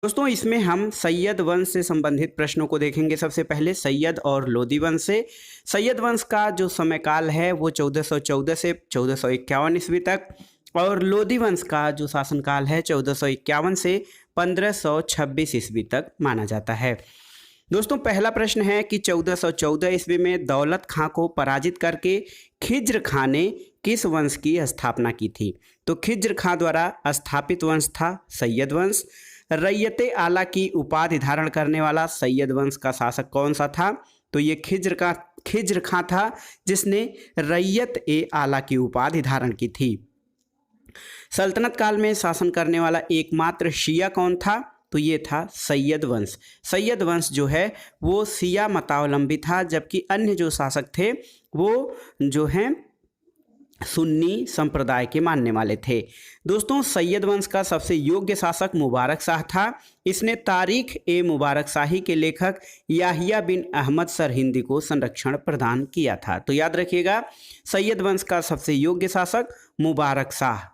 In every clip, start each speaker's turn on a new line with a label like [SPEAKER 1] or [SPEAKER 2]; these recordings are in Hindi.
[SPEAKER 1] दोस्तों इसमें हम सैयद वंश से संबंधित प्रश्नों को देखेंगे। सबसे पहले सैयद और लोदी वंश से। सैयद वंश का जो समयकाल है वो 1414 से 1451 ईस्वी तक, और लोदी वंश का जो शासनकाल है 1451 से 1526 ईस्वी तक माना जाता है। दोस्तों पहला प्रश्न है कि 1414 ईस्वी में दौलत खां को पराजित करके खिज्र खां ने किस वंश की स्थापना की थी? तो खिज्र खां द्वारा स्थापित वंश था सैयद वंश। रैयते आला की उपाधि धारण करने वाला सैयद वंश का शासक कौन सा था? तो ये खिज्र खां था जिसने रैयत ए आला की उपाधि धारण की थी। सल्तनत काल में शासन करने वाला एकमात्र शिया कौन था? तो ये था सैयद वंश। सैयद वंश जो है वो शिया मतावलंबी था, जबकि अन्य जो शासक थे वो जो हैं सुन्नी संप्रदाय के मानने वाले थे। दोस्तों सैयद वंश का सबसे योग्य शासक मुबारक शाह था। इसने तारीख ए मुबारक शाही के लेखक याहिया बिन अहमद सरहिंदी को संरक्षण प्रदान किया था। तो याद रखिएगा, सैयद वंश का सबसे योग्य शासक मुबारक शाह।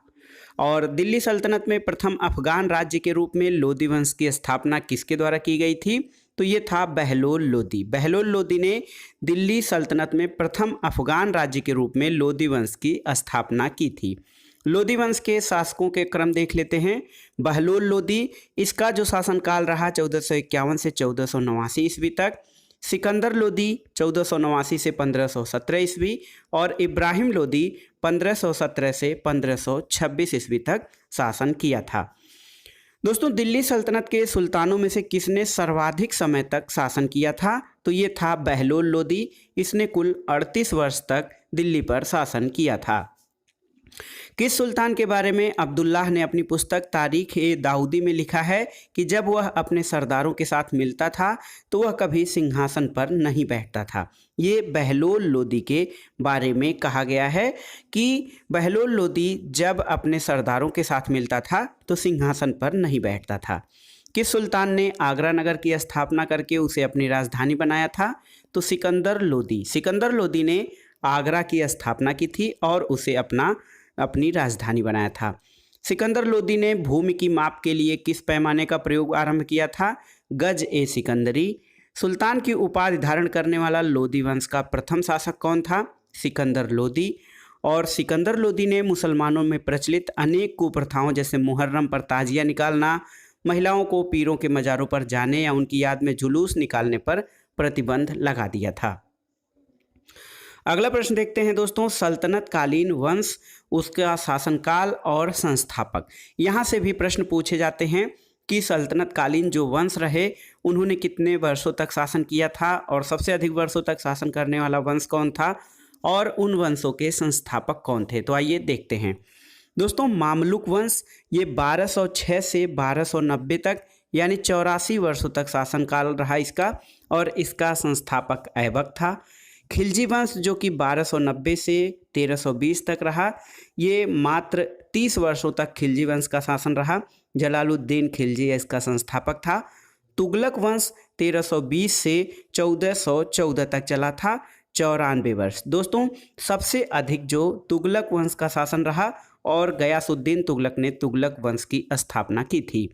[SPEAKER 1] और दिल्ली सल्तनत में प्रथम अफगान राज्य के रूप में लोदी वंश की स्थापना किसके द्वारा की गई थी? तो ये था बहलोल लोदी। बहलोल लोदी ने दिल्ली सल्तनत में प्रथम अफगान राज्य के रूप में लोदी वंश की स्थापना की थी। लोदी वंश के शासकों के क्रम देख लेते हैं। बहलोल लोदी, इसका जो शासनकाल रहा 1451 से 1489 ईस्वी तक। सिकंदर लोदी 1489 से 1517 ईस्वी, और इब्राहिम लोदी 1517 से 1526 ईस्वी तक शासन किया था। दोस्तों दिल्ली सल्तनत के सुल्तानों में से किसने सर्वाधिक समय तक शासन किया था? तो ये था बहलोल लोदी। इसने कुल 38 वर्ष तक दिल्ली पर शासन किया था। किस सुल्तान के बारे में अब्दुल्लाह ने अपनी पुस्तक तारीख ए दाऊदी में लिखा है कि जब वह अपने सरदारों के साथ मिलता था तो वह कभी सिंहासन पर नहीं बैठता था? ये बहलोल लोदी के बारे में कहा गया है कि बहलोल लोदी जब अपने सरदारों के साथ मिलता था तो सिंहासन पर नहीं बैठता था। किस सुल्तान ने आगरा नगर की स्थापना करके उसे अपनी राजधानी बनाया था? तो सिकंदर लोदी। सिकंदर लोदी ने आगरा की स्थापना की थी और उसे अपनी राजधानी बनाया था। सिकंदर लोदी ने भूमि की माप के लिए किस पैमाने का प्रयोग आरंभ किया था? गज ए सिकंदरी। सुल्तान की उपाधि धारण करने वाला लोदी वंश का प्रथम शासक कौन था? सिकंदर लोदी। और सिकंदर लोदी ने मुसलमानों में प्रचलित अनेक कुप्रथाओं जैसे मुहर्रम पर ताजिया निकालना, महिलाओं को पीरों के मज़ारों पर जाने या उनकी याद में जुलूस निकालने पर प्रतिबंध लगा दिया था। अगला प्रश्न देखते हैं दोस्तों, सल्तनत कालीन वंश, उसका शासनकाल और संस्थापक। यहाँ से भी प्रश्न पूछे जाते हैं कि सल्तनत कालीन जो वंश रहे उन्होंने कितने वर्षों तक शासन किया था, और सबसे अधिक वर्षों तक शासन करने वाला वंश कौन था, और उन वंशों के संस्थापक कौन थे। तो आइए देखते हैं दोस्तों। मामलुक वंश, ये 1206 से 1290 तक यानी 84 वर्षों तक शासनकाल रहा इसका, और इसका संस्थापक ऐबक था। खिलजी वंश जो कि 1290 से 1320 तक रहा, ये मात्र 30 वर्षों तक खिलजी वंश का शासन रहा। जलालुद्दीन खिलजी इसका संस्थापक था। तुगलक वंश 1320 से 1414 तक चला था, 94 वर्ष। दोस्तों सबसे अधिक जो तुगलक वंश का शासन रहा, और गयासुद्दीन तुगलक ने तुगलक वंश की स्थापना की थी।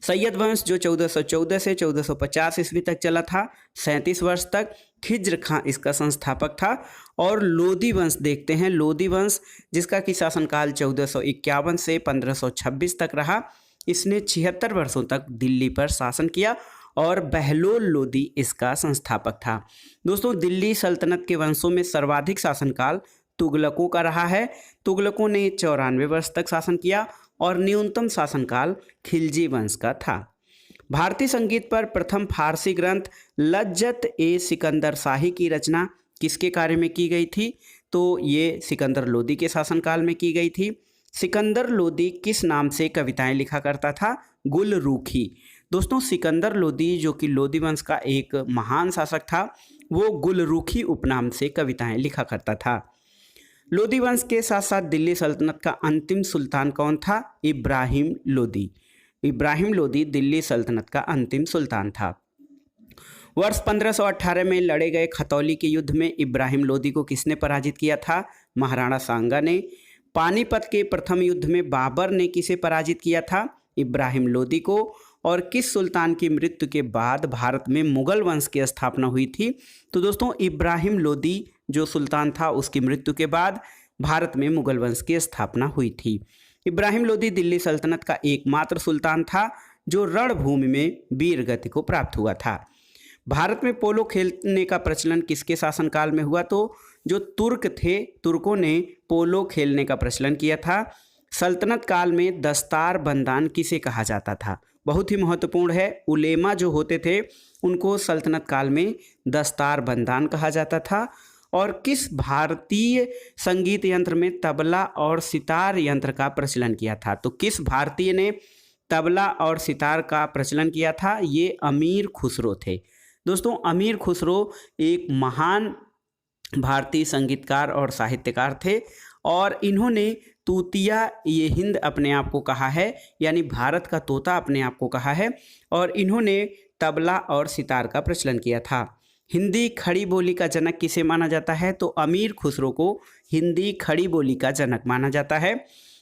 [SPEAKER 1] सैयद वंश जो 1414 से 1450 ईस्वी तक चला था, 37 वर्ष तक। खिज्र खां इसका संस्थापक था। और लोदी वंश देखते हैं। लोदी वंश जिसका कि शासनकाल 1451 से 1526 तक रहा, इसने 76 वर्षों तक दिल्ली पर शासन किया, और बहलोल लोदी इसका संस्थापक था। दोस्तों दिल्ली सल्तनत के वंशों में सर्वाधिक शासनकाल तुगलकों का रहा है। तुगलकों ने 94 वर्ष तक शासन किया, और न्यूनतम शासनकाल खिलजी वंश का था। भारतीय संगीत पर प्रथम फारसी ग्रंथ लज्जत ए सिकंदर शाही की रचना किसके कार्य में की गई थी? तो ये सिकंदर लोदी के शासनकाल में की गई थी। सिकंदर लोदी किस नाम से कविताएं लिखा करता था? गुलरूखी। दोस्तों सिकंदर लोदी जो कि लोदी वंश का एक महान शासक था, वो गुलरूखी उपनाम से कविताएं लिखा करता था। लोदी वंश के साथ साथ दिल्ली सल्तनत का अंतिम सुल्तान कौन था? इब्राहिम लोदी। इब्राहिम लोदी दिल्ली सल्तनत का अंतिम सुल्तान था। वर्ष 1518 में लड़े गए खतौली के युद्ध में इब्राहिम लोदी को किसने पराजित किया था? महाराणा सांगा ने। पानीपत के प्रथम युद्ध में बाबर ने किसे पराजित किया था? इब्राहिम लोदी को, और किस सुल्तान की मृत्यु के बाद भारत में मुगल वंश की स्थापना हुई थी? तो दोस्तों इब्राहिम लोदी जो सुल्तान था उसकी मृत्यु के बाद भारत में मुगल वंश की स्थापना हुई थी। इब्राहिम लोदी दिल्ली सल्तनत का एकमात्र सुल्तान था जो रणभूमि में वीर गति को प्राप्त हुआ था। भारत में पोलो खेलने का प्रचलन किसके शासनकाल में हुआ? तो जो तुर्क थे, तुर्कों ने पोलो खेलने का प्रचलन किया था। सल्तनत काल में दस्तार बंदान किसे कहा जाता था? बहुत ही महत्वपूर्ण है, उलेमा जो होते थे उनको सल्तनत काल में दस्तार बंदान कहा जाता था। और किस भारतीय संगीत यंत्र में तबला और सितार यंत्र का प्रचलन किया था? तो किस भारतीय ने तबला और सितार का प्रचलन किया था? ये अमीर खुसरो थे। दोस्तों अमीर खुसरो एक महान भारतीय संगीतकार और साहित्यकार थे और इन्होंने तूतिया ये हिंद अपने आप को कहा है, यानी भारत का तोता अपने आप को कहा है, और इन्होंने तबला और सितार का प्रचलन किया था। हिंदी खड़ी बोली का जनक किसे माना जाता है? तो अमीर खुसरो को हिंदी खड़ी बोली का जनक माना जाता है।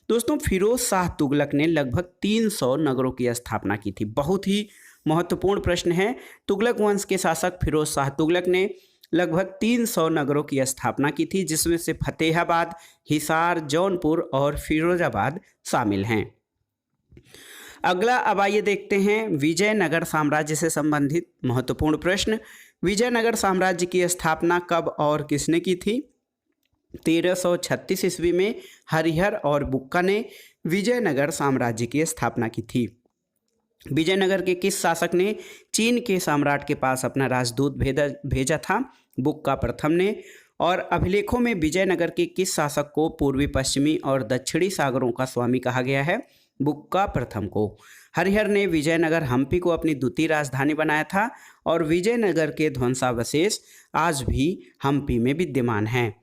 [SPEAKER 1] दोस्तों फिरोज शाह तुगलक ने लगभग 300 नगरों की स्थापना की थी। बहुत ही महत्वपूर्ण प्रश्न है। तुगलक वंश के शासक फिरोज शाह तुगलक ने लगभग 300 नगरों की स्थापना की थी, जिसमें से फतेहाबाद, हिसार, जौनपुर और फिरोजाबाद शामिल हैं। अगला अब आइए देखते हैं विजयनगर साम्राज्य से संबंधित महत्वपूर्ण प्रश्न। विजयनगर साम्राज्य की स्थापना कब और किसने की थी? 1336 ईस्वी में हरिहर और बुक्का ने विजयनगर साम्राज्य की स्थापना की थी। विजयनगर के किस शासक ने चीन के सम्राट के पास अपना राजदूत भेजा था? बुक्का प्रथम ने। और अभिलेखों में विजयनगर के किस शासक को पूर्वी, पश्चिमी और दक्षिणी सागरों का स्वामी कहा गया है? बुक्का प्रथम को। हरिहर ने विजयनगर हम्पी को अपनी द्वितीय राजधानी बनाया था और विजयनगर के ध्वंसावशेष आज भी हम्पी में विद्यमान हैं।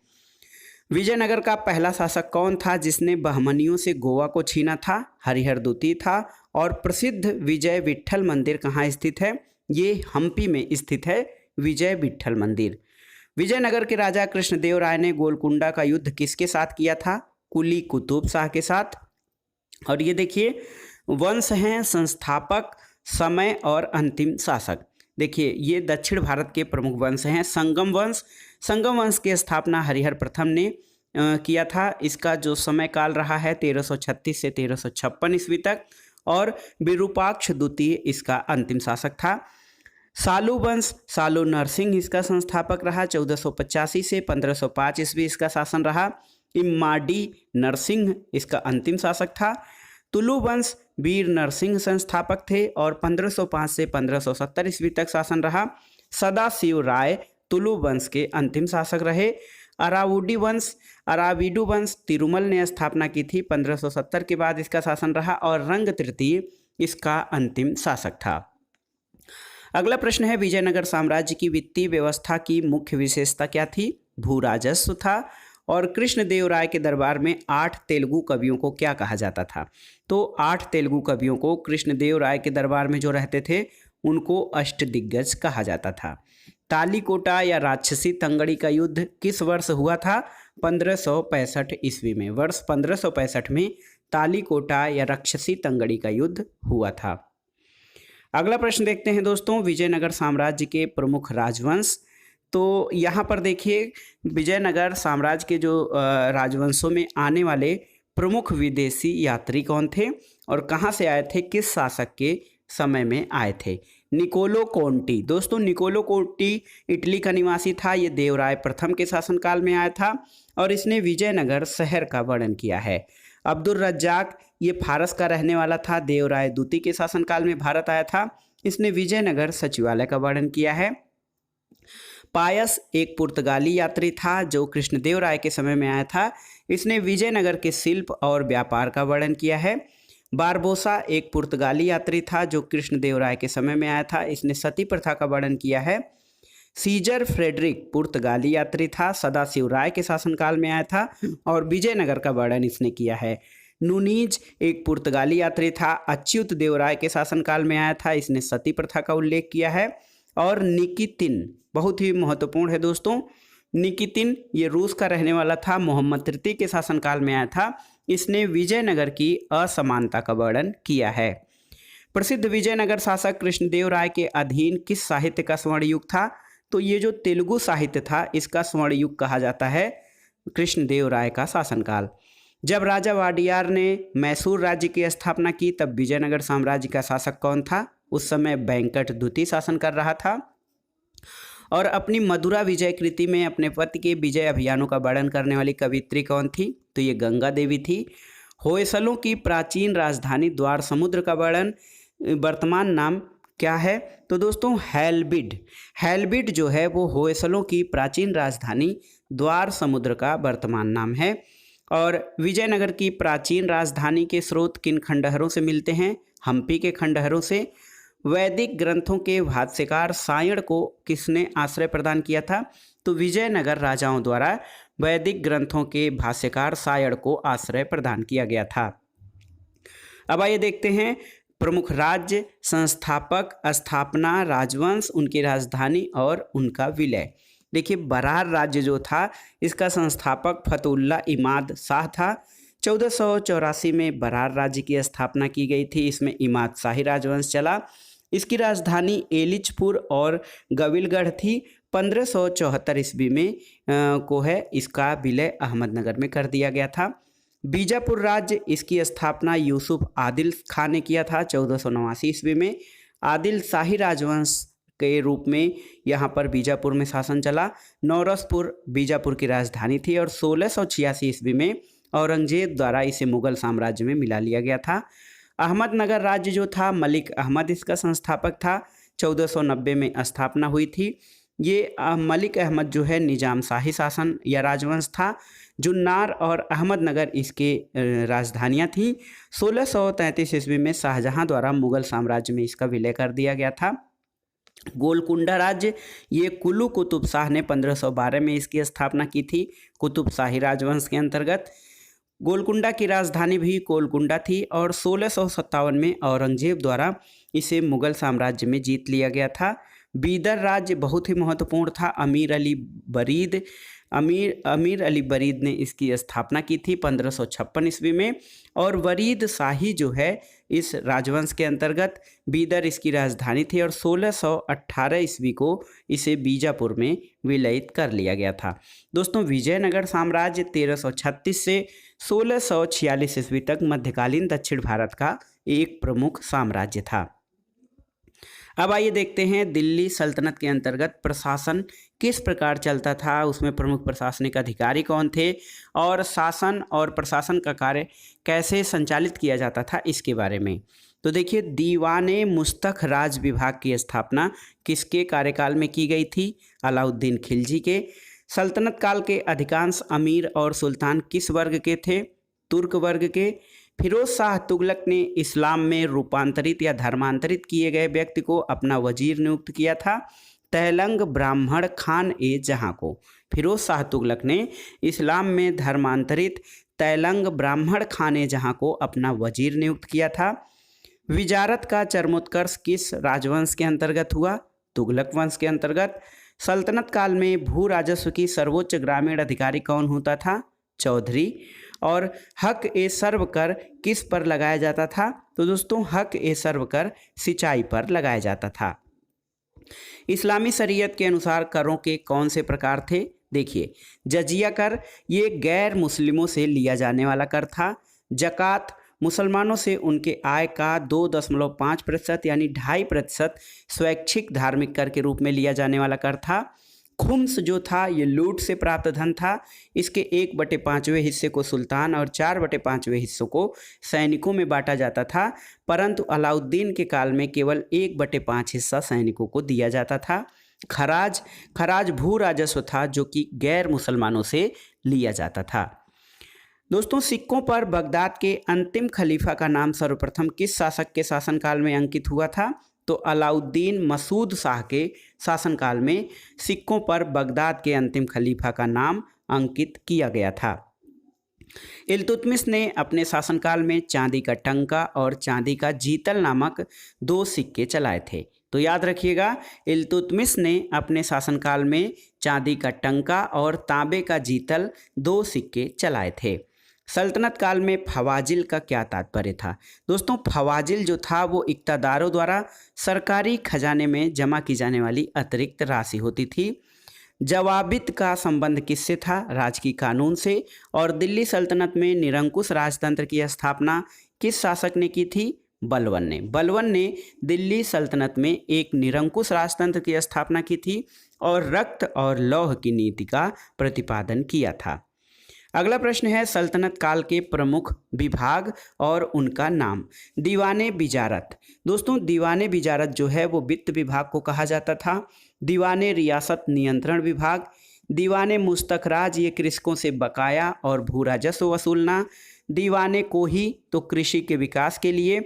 [SPEAKER 1] विजयनगर का पहला शासक कौन था जिसने बहमनियों से गोवा को छीना था? हरिहर द्वितीय था। और प्रसिद्ध विजय विट्ठल मंदिर कहाँ स्थित है? ये हम्पी में स्थित है विजय विट्ठल मंदिर। विजयनगर के राजा कृष्णदेव राय ने गोलकुंडा का युद्ध किसके साथ किया था? कुली कुतुब शाह के साथ। और ये देखिए वंश हैं संस्थापक, समय और अंतिम शासक। देखिए ये दक्षिण भारत के प्रमुख वंश हैं। संगम वंश, संगम वंश की स्थापना हरिहर प्रथम ने किया था। इसका जो समय काल रहा है 1336 से 1356 ईस्वी तक, और विरूपाक्ष द्वितीय इसका अंतिम शासक था। सालू वंश, सालू नरसिंह इसका संस्थापक रहा। 1485 से 1505 ईस्वी इसका शासन रहा। इम्माडी नरसिंह इसका अंतिम शासक था। तुलु वंश, वीर नरसिंह संस्थापक थे और 1505 से 1570 ईस्वी तक शासन रहा। सदाशिव राय तुलु वंश के अंतिम शासक रहे। अरावुडी वंश, अराविडु वंश तिरुमल ने स्थापना की थी। 1570 के बाद इसका शासन रहा और रंग तृतीय इसका अंतिम शासक था। अगला प्रश्न है विजयनगर साम्राज्य की वित्तीय व्यवस्था की मुख्य विशेषता क्या थी? भू राजस्व था। और कृष्णदेव राय के दरबार में 8 तेलुगु कवियों को क्या कहा जाता था? तो 8 तेलुगु कवियों को कृष्णदेव राय के दरबार में जो रहते थे उनको अष्टदिग्गज कहा जाता था। तालीकोटा या राक्षसी तंगड़ी का युद्ध किस वर्ष हुआ था? 1565 ईस्वी में। वर्ष 1565 में तालीकोटा या राक्षसी तंगड़ी का युद्ध हुआ था। अगला प्रश्न देखते हैं दोस्तों विजयनगर साम्राज्य के प्रमुख राजवंश। तो यहाँ पर देखिए विजयनगर साम्राज्य के जो राजवंशों में आने वाले प्रमुख विदेशी यात्री कौन थे और कहाँ से आए थे, किस शासक के समय में आए थे? Niccolo Conti. दोस्तों निकोलो कोंटी इटली का निवासी था। ये देवराय प्रथम के शासनकाल में आया था और इसने विजयनगर शहर का वर्णन किया है। अब्दुल रज्जाक ये फारस का रहने वाला था। देवराय द्वितीय के शासनकाल में भारत आया था। इसने विजयनगर सचिवालय का वर्णन किया है। पायस एक पुर्तगाली यात्री था जो कृष्णदेव राय के समय में आया था। इसने विजयनगर के शिल्प और व्यापार का वर्णन किया है। बारबोसा एक पुर्तगाली यात्री था जो कृष्णदेव राय के समय में आया था। इसने सती प्रथा का वर्णन किया है। सीजर फ्रेडरिक पुर्तगाली यात्री था, सदाशिव राय के शासनकाल में आया था और विजयनगर का वर्णन इसने किया है। नूनीज एक पुर्तगाली यात्री था, अच्युत देव राय के शासनकाल में आया था। इसने सती प्रथा का उल्लेख किया है। और निकितिन बहुत ही महत्वपूर्ण है दोस्तों। निकितिन ये रूस का रहने वाला था, मोहम्मद तृतीय के शासनकाल में आया था इसने विजयनगर की असमानता का वर्णन किया है। प्रसिद्ध विजयनगर शासक कृष्णदेव राय के अधीन किस साहित्य का स्वर्ण युग था? तो ये जो तेलुगु साहित्य था इसका स्वर्ण युग कहा जाता है कृष्णदेव राय का शासनकाल। जब राजा वाडियार ने मैसूर राज्य की स्थापना की तब विजयनगर साम्राज्य का शासक कौन था? उस समय वेंकट द्वितीय शासन कर रहा था। और अपनी मधुरा विजय कृति में अपने पति के विजय अभियानों का वर्णन करने वाली कवियत्री कौन थी? तो ये गंगा देवी थी। होयसलों की प्राचीन राजधानी द्वार समुद्र का वर्णन वर्तमान नाम क्या है? तो दोस्तों हेलबिड। हेलबिड जो है वो होयसलों की प्राचीन राजधानी द्वार समुद्र का वर्तमान नाम है। और विजयनगर की प्राचीन राजधानी के स्रोत किन खंडहरों से मिलते हैं? हम्पी के खंडहरों से। वैदिक ग्रंथों के भाष्यकार सायण को किसने आश्रय प्रदान किया था? तो विजयनगर राजाओं द्वारा वैदिक ग्रंथों के भाष्यकार सायण को आश्रय प्रदान किया गया था। अब आइए देखते हैं प्रमुख राज्य, संस्थापक, स्थापना, राजवंश, उनकी राजधानी और उनका विलय। देखिए बरार राज्य जो था इसका संस्थापक फतुल्ला इमाद शाह था। 1484 में बरार राज्य की स्थापना की गई थी। इसमें इमाद शाही राजवंश चला। इसकी राजधानी एलिचपुर और गविलगढ़ थी। 1574 ईस्वी में को है इसका विलय अहमदनगर में कर दिया गया था। बीजापुर राज्य, इसकी स्थापना यूसुफ आदिल खान ने किया था 1489 ईस्वी में। आदिल शाही राजवंश के रूप में यहाँ पर बीजापुर में शासन चला। नौरसपुर बीजापुर की राजधानी थी और 1686 ईस्वी में औरंगजेब द्वारा इसे मुगल साम्राज्य में मिला लिया गया था। अहमदनगर राज्य जो था मलिक अहमद इसका संस्थापक था। 1490 में स्थापना हुई थी। ये मलिक अहमद जो है निजाम शाही शासन या राजवंश था। जुन्नार और अहमदनगर इसके राजधानियाँ थीं। 1633 ईस्वी में शाहजहां द्वारा मुगल साम्राज्य में इसका विलय कर दिया गया था। गोलकुंडा राज्य, ये कुल्लू कुतुब शाह ने 1512 में इसकी स्थापना की थी कुतुब शाही राजवंश के अंतर्गत। गोलकुंडा की राजधानी भी गोलकुंडा थी और 1657 में औरंगजेब द्वारा इसे मुगल साम्राज्य में जीत लिया गया था। बीदर राज्य बहुत ही महत्वपूर्ण था। अमीर अली बरीद ने इसकी स्थापना की थी 1556 ईस्वी में। और वरीद शाही जो है इस राजवंश के अंतर्गत बीदर इसकी राजधानी थी और 1618 ईस्वी को इसे बीजापुर में विलयित कर लिया गया था। दोस्तों विजयनगर साम्राज्य 1336 से 1646 ईस्वी तक मध्यकालीन दक्षिण भारत का एक प्रमुख साम्राज्य था। अब आइए देखते हैं दिल्ली सल्तनत के अंतर्गत प्रशासन किस प्रकार चलता था, उसमें प्रमुख प्रशासनिक अधिकारी कौन थे और शासन और प्रशासन का कार्य कैसे संचालित किया जाता था इसके बारे में। तो देखिए दीवाने मुस्तख राज विभाग की स्थापना किसके कार्यकाल में की गई थी? अलाउद्दीन खिलजी के। सल्तनत काल के अधिकांश अमीर और सुल्तान किस वर्ग के थे? तुर्क वर्ग के। फिरोज शाह तुगलक ने इस्लाम में रूपांतरित या धर्मांतरित किए गए व्यक्ति को अपना वजीर नियुक्त किया था। तैलंग ब्राह्मण खान ए जहां को फिरोज शाह तुगलक ने इस्लाम में धर्मांतरित तैलंग ब्राह्मण खान ए जहां को अपना वजीर नियुक्त किया था। विजारत का चरमोत्कर्ष किस राजवंश के अंतर्गत हुआ? तुगलक वंश के अंतर्गत। सल्तनत काल में भू राजस्व की सर्वोच्च ग्रामीण अधिकारी कौन होता था? चौधरी। और हक ए सर्व कर किस पर लगाया जाता था? तो दोस्तों हक ए सर्व कर सिंचाई पर लगाया जाता था। इस्लामी शरीयत के अनुसार करों के कौन से प्रकार थे? देखिए जजिया कर, ये गैर मुस्लिमों से लिया जाने वाला कर था। जकात, मुसलमानों से उनके आय का 2.5% यानी 2.5% स्वैच्छिक धार्मिक कर के रूप में लिया जाने वाला कर था। खुम्स जो था ये लूट से प्राप्त धन था। इसके 1/5वें हिस्से को सुल्तान और 4/5वें हिस्सों को सैनिकों में बांटा जाता था, परंतु अलाउद्दीन के काल में केवल 1/5 हिस्सा सैनिकों को दिया जाता था। खराज भू राजस्व था जो कि गैर मुसलमानों से लिया जाता था। दोस्तों सिक्कों पर बगदाद के अंतिम खलीफा का नाम सर्वप्रथम किस शासक के शासनकाल में अंकित हुआ था? तो अलाउद्दीन मसूद शाह के शासनकाल में सिक्कों पर बगदाद के अंतिम खलीफा का नाम अंकित किया गया था। इल्तुतमिश ने अपने शासनकाल में चांदी का टंका और चांदी का जीतल नामक 2 सिक्के चलाए थे। तो याद रखिएगा इल्तुतमिश ने अपने शासनकाल में चांदी का टंका और तांबे का जीतल 2 सिक्के चलाए थे। सल्तनत काल में फवाजिल का क्या तात्पर्य था? दोस्तों, फवाजिल जो था वो इक़्तिदारों द्वारा सरकारी खजाने में जमा की जाने वाली अतिरिक्त राशि होती थी। जवाबित का संबंध किससे था? राजकीय कानून से। और दिल्ली सल्तनत में निरंकुश राजतंत्र की स्थापना किस शासक ने की थी? बलबन ने। बलबन ने दिल्ली सल्तनत में एक निरंकुश राजतंत्र की स्थापना की थी और रक्त और लौह की नीति का प्रतिपादन किया था। अगला प्रश्न है सल्तनत काल के प्रमुख विभाग और उनका नाम। दीवाने बिजारत। दोस्तों, दीवाने बिजारत जो है वो वित्त विभाग को कहा जाता था। दीवाने रियासत नियंत्रण विभाग। दीवाने मुस्तखराज, ये कृषकों से बकाया और भू राजस्व वसूलना। दीवाने कोही, तो कृषि के विकास के लिए।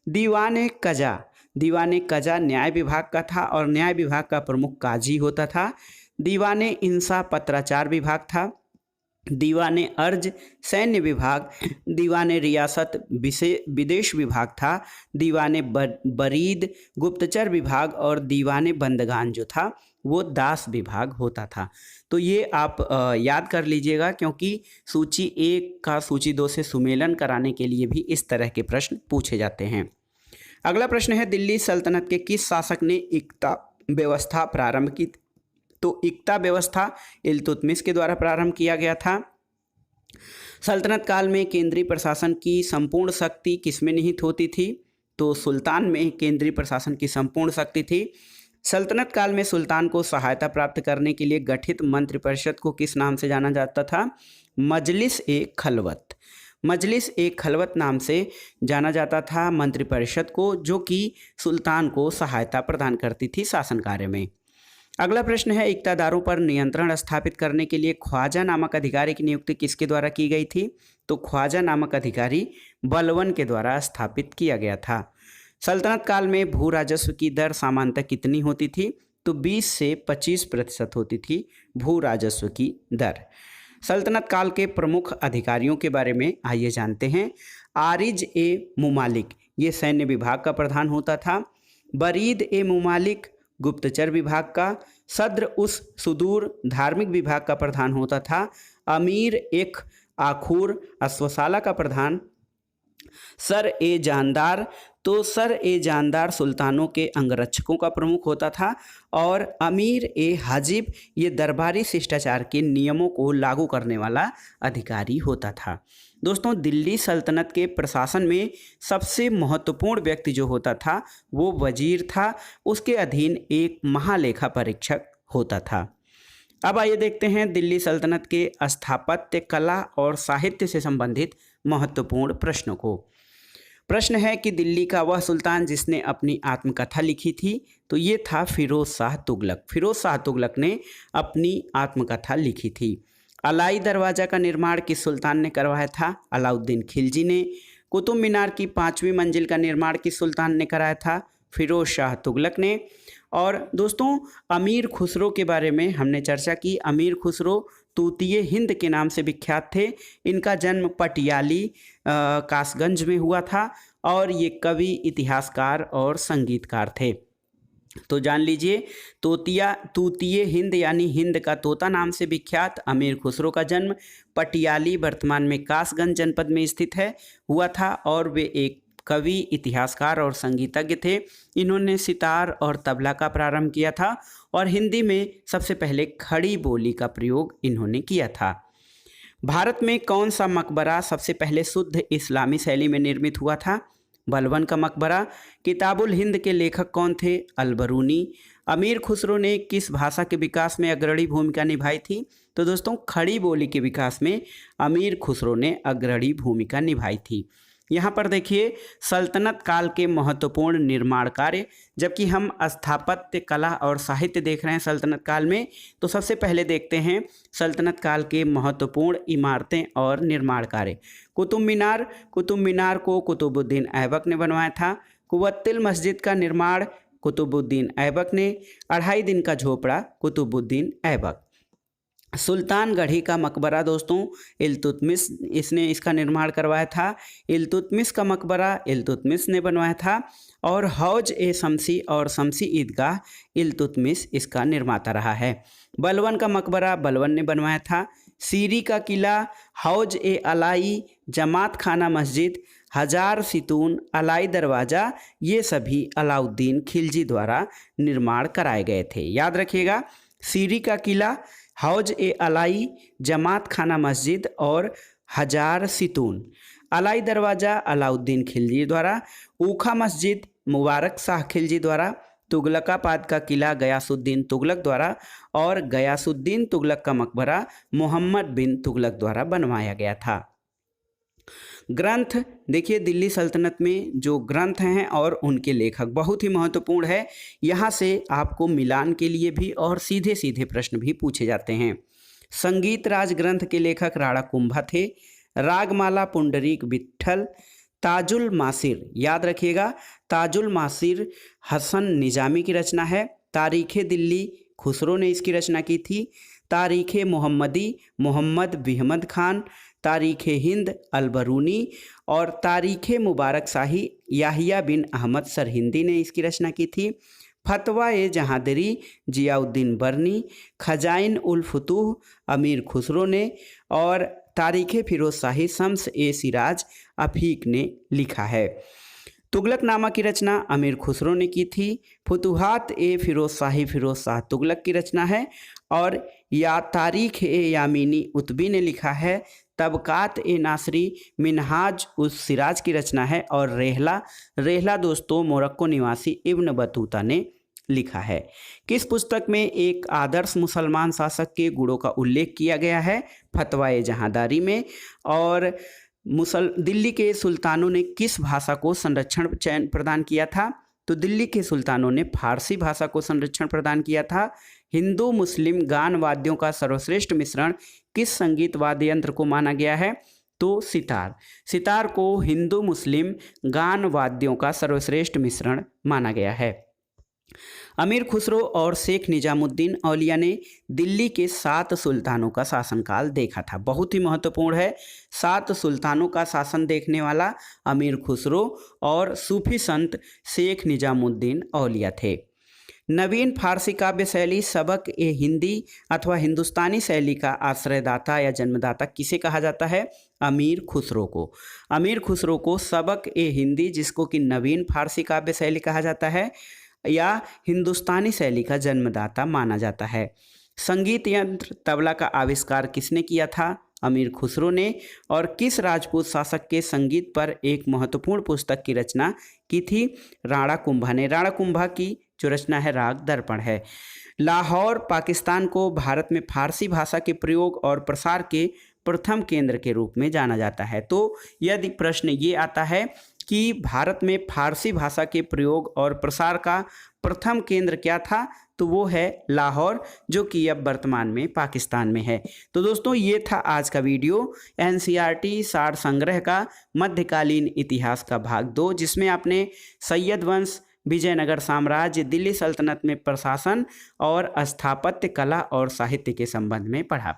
[SPEAKER 1] दीवाने कजा, दीवाने कजा न्याय विभाग का था और न्याय विभाग का प्रमुख काजी होता था। दीवाने इंसा पत्राचार विभाग था। दीवाने अर्ज सैन्य विभाग। दीवाने रियासत विदेश विभाग था। दीवाने बरीद गुप्तचर विभाग और दीवाने बंदगान जो था वो दास विभाग होता था। तो ये आप याद कर लीजिएगा, क्योंकि सूची 1 का सूची 2 से सुमेलन कराने के लिए भी इस तरह के प्रश्न पूछे जाते हैं। अगला प्रश्न है दिल्ली सल्तनत के किस शासक ने इक्ता व्यवस्था प्रारंभ की? तो इक्ता व्यवस्था इल्तुतमिश के द्वारा प्रारंभ किया गया था। सल्तनत काल में केंद्रीय प्रशासन की संपूर्ण शक्ति किसमें निहित होती थी? तो सुल्तान में केंद्रीय प्रशासन की संपूर्ण शक्ति थी। सल्तनत काल में सुल्तान को सहायता प्राप्त करने के लिए गठित मंत्रिपरिषद को किस नाम से जाना जाता था? मजलिस-ए-खलवत। मजलिस-ए-खलवत नाम से जाना जाता था मंत्रिपरिषद को, जो कि सुल्तान को सहायता प्रदान करती थी शासन कार्य में। अगला प्रश्न है इक़्तिदारों पर नियंत्रण स्थापित करने के लिए ख्वाजा नामक अधिकारी की नियुक्ति किसके द्वारा की गई थी? तो ख्वाजा नामक अधिकारी बलबन के द्वारा स्थापित किया गया था। सल्तनत काल में भू राजस्व की दर सामान्यतः कितनी होती थी? तो 20 से 25% होती थी भू राजस्व की दर। सल्तनत काल के प्रमुख अधिकारियों के बारे में आइए जानते हैं। आरिज-ए-मुमालिक, ये सैन्य विभाग का प्रधान होता था। बरीद-ए-मुमालिक गुप्तचर विभाग का। सद्र उस सुदूर धार्मिक विभाग का प्रधान होता था। अमीर-ए-आखूर अश्वशाला का प्रधान। सर-ए-जानदार, तो सर-ए-जानदार सुल्तानों के अंगरक्षकों का प्रमुख होता था। और अमीर-ए-हाजिब, ये दरबारी शिष्टाचार के नियमों को लागू करने वाला अधिकारी होता था। दोस्तों, दिल्ली सल्तनत के प्रशासन में सबसे महत्वपूर्ण व्यक्ति जो होता था वो वजीर था। उसके अधीन एक महालेखा परीक्षक होता था। अब आइए देखते हैं दिल्ली सल्तनत के स्थापत्य कला और साहित्य से संबंधित महत्वपूर्ण प्रश्नों को। प्रश्न है कि दिल्ली का वह सुल्तान जिसने अपनी आत्मकथा लिखी थी? तो ये था फिरोज शाह तुगलक। फिरोज शाह तुगलक ने अपनी आत्मकथा लिखी थी। अलाई दरवाज़ा का निर्माण किस सुल्तान ने करवाया था? अलाउद्दीन खिलजी ने। कुतुब मीनार की 5वीं मंजिल का निर्माण किस सुल्तान ने कराया था? फिरोज शाह तुगलक ने। और दोस्तों, अमीर खुसरो के बारे में हमने चर्चा की। अमीर खुसरो तूतिए हिंद के नाम से विख्यात थे। इनका जन्म पटियाली कासगंज में हुआ था और ये कवि, इतिहासकार और संगीतकार थे। तो जान लीजिए, तूतिए हिंद यानी हिंद का तोता नाम से विख्यात अमीर खुसरो का जन्म पटियाली, वर्तमान में कासगंज जनपद में स्थित है, हुआ था और वे एक कवि, इतिहासकार और संगीतज्ञ थे। इन्होंने सितार और तबला का प्रारंभ किया था और हिंदी में सबसे पहले खड़ी बोली का प्रयोग इन्होंने किया था। भारत में कौन सा मकबरा सबसे पहले शुद्ध इस्लामी शैली में निर्मित हुआ था? बलबन का मकबरा। किताबुल हिंद के लेखक कौन थे? अलबरूनी। अमीर खुसरो ने किस भाषा के विकास में अग्रणी भूमिका निभाई थी? तो दोस्तों, खड़ी बोली के विकास में अमीर खुसरो ने अग्रणी भूमिका निभाई थी। यहाँ पर देखिए सल्तनत काल के महत्वपूर्ण निर्माण कार्य, जबकि हम स्थापत्य कला और साहित्य देख रहे हैं सल्तनत काल में, तो सबसे पहले देखते हैं सल्तनत काल के महत्वपूर्ण इमारतें और निर्माण कार्य। कुतुब मीनार को कुतुबुद्दीन ऐबक ने बनवाया था। कुवत्तिल मस्जिद का निर्माण कुतुबुद्दीन ऐबक ने। 2.5 दिन का झोपड़ा कुतुबुद्दीन ऐबक। सुल्तानगढ़ी का मकबरा दोस्तों इल्तुतमिश इसने इसका निर्माण करवाया था। इल्तुतमिश का मकबरा इल्तुतमिश ने बनवाया था। और हौज-ए-शमसी और शमसी ईदगाह इल्तुतमिश इसका निर्माता रहा है। बलबन का मकबरा बलबन ने बनवाया था। सीरी का किला, हौज ए अलाई, जमात खाना मस्जिद, हजार सितून, अलाई दरवाज़ा, ये सभी अलाउद्दीन खिलजी द्वारा निर्माण कराए गए थे। याद रखिएगा, सीरी का किला, हौज ए अलाई, जमात खाना मस्जिद और हजार सितून। अलाई दरवाज़ा अलाउद्दीन खिलजी द्वारा, ऊखा मस्जिद मुबारक शाह खिलजी द्वारा, तुगलकाबाद का किला गयासुद्दीन तुगलक द्वारा और गयासुद्दीन तुगलक का मकबरा मोहम्मद बिन तुगलक द्वारा बनवाया गया था। ग्रंथ देखिए, दिल्ली सल्तनत में जो ग्रंथ हैं और उनके लेखक बहुत ही महत्वपूर्ण है। यहाँ से आपको मिलान के लिए भी और सीधे सीधे प्रश्न भी पूछे जाते हैं। संगीत राज ग्रंथ के लेखक राणा कुंभा थे। रागमाला पुंडरीक विट्ठल। ताजुल मासिर, याद रखिएगा, ताजुल मासिर हसन निजामी की रचना है। तारीख़े दिल्ली खुसरो ने इसकी रचना की थी। तारीख़े मोहम्मदी मोहम्मद बिहमद खान। तारीख़े हिंद अलबरूनी और तारीख़े मुबारक शाही याहिया बिन अहमद सरहिंदी ने इसकी रचना की थी। फतवा ए जहादरी जियाउद्दीन बरनी। खजाइन उल फुतूह अमीर खुसरो ने और तारीख़े फिरोज शाही शम्स ए सिराज अफीक ने लिखा है। तुगलकनामा की रचना अमीर खुसरो ने की थी। फुतुहात ए फिरोज शाह तुगलक की रचना है और या तारीख़ ए यामीनी उतबी ने लिखा है। तबकात ए नासरी मिनहाज उस सिराज की रचना है और रेहला दोस्तों मोरक्को निवासी इब्न बतूता ने लिखा है। किस पुस्तक में एक आदर्श मुसलमान शासक के गुणों का उल्लेख किया गया है? फतवा-ए जहांदारी में। और दिल्ली के सुल्तानों ने किस भाषा को संरक्षण चयन प्रदान किया था? तो दिल्ली के सुल्तानों ने फारसी भाषा को संरक्षण प्रदान किया था। हिंदू मुस्लिम गान वाद्यों का सर्वश्रेष्ठ मिश्रण किस संगीत वाद्य यंत्र को माना गया है? तो सितार को हिंदू मुस्लिम गान वाद्यों का सर्वश्रेष्ठ मिश्रण माना गया है। अमीर खुसरो और शेख निजामुद्दीन औलिया ने दिल्ली के 7 सुल्तानों का शासनकाल देखा था। बहुत ही महत्वपूर्ण है। 7 सुल्तानों का शासन देखने वाला अमीर खुसरो और सूफी संत शेख निजामुद्दीन औलिया थे। नवीन फारसी काव्य शैली सबक ए हिंदी अथवा हिंदुस्तानी शैली का आश्रयदाता या जन्मदाता किसे कहा जाता है? अमीर खुसरो को। अमीर खुसरो को सबक ए हिंदी, जिसको कि नवीन फारसी काव्य शैली कहा जाता है, या हिंदुस्तानी शैली का जन्मदाता माना जाता है। संगीत यंत्र तबला का आविष्कार किसने किया था? अमीर खुसरो ने। और किस राजपूत शासक के संगीत पर एक महत्वपूर्ण पुस्तक की रचना की थी? राणा कुंभा ने। राणा कुंभा की जो रचना है राग दर्पण है। लाहौर पाकिस्तान को भारत में फारसी भाषा के प्रयोग और प्रसार के प्रथम केंद्र के रूप में जाना जाता है। तो यदि प्रश्न ये आता है कि भारत में फारसी भाषा के प्रयोग और प्रसार का प्रथम केंद्र क्या था, तो वो है लाहौर, जो कि अब वर्तमान में पाकिस्तान में है। तो दोस्तों, ये था आज का वीडियो एनसीईआरटी सार संग्रह का मध्यकालीन इतिहास का भाग 2, जिसमें आपने सैयद वंश, विजयनगर साम्राज्य, दिल्ली सल्तनत में प्रशासन और स्थापत्य कला और साहित्य के संबंध में पढ़ा।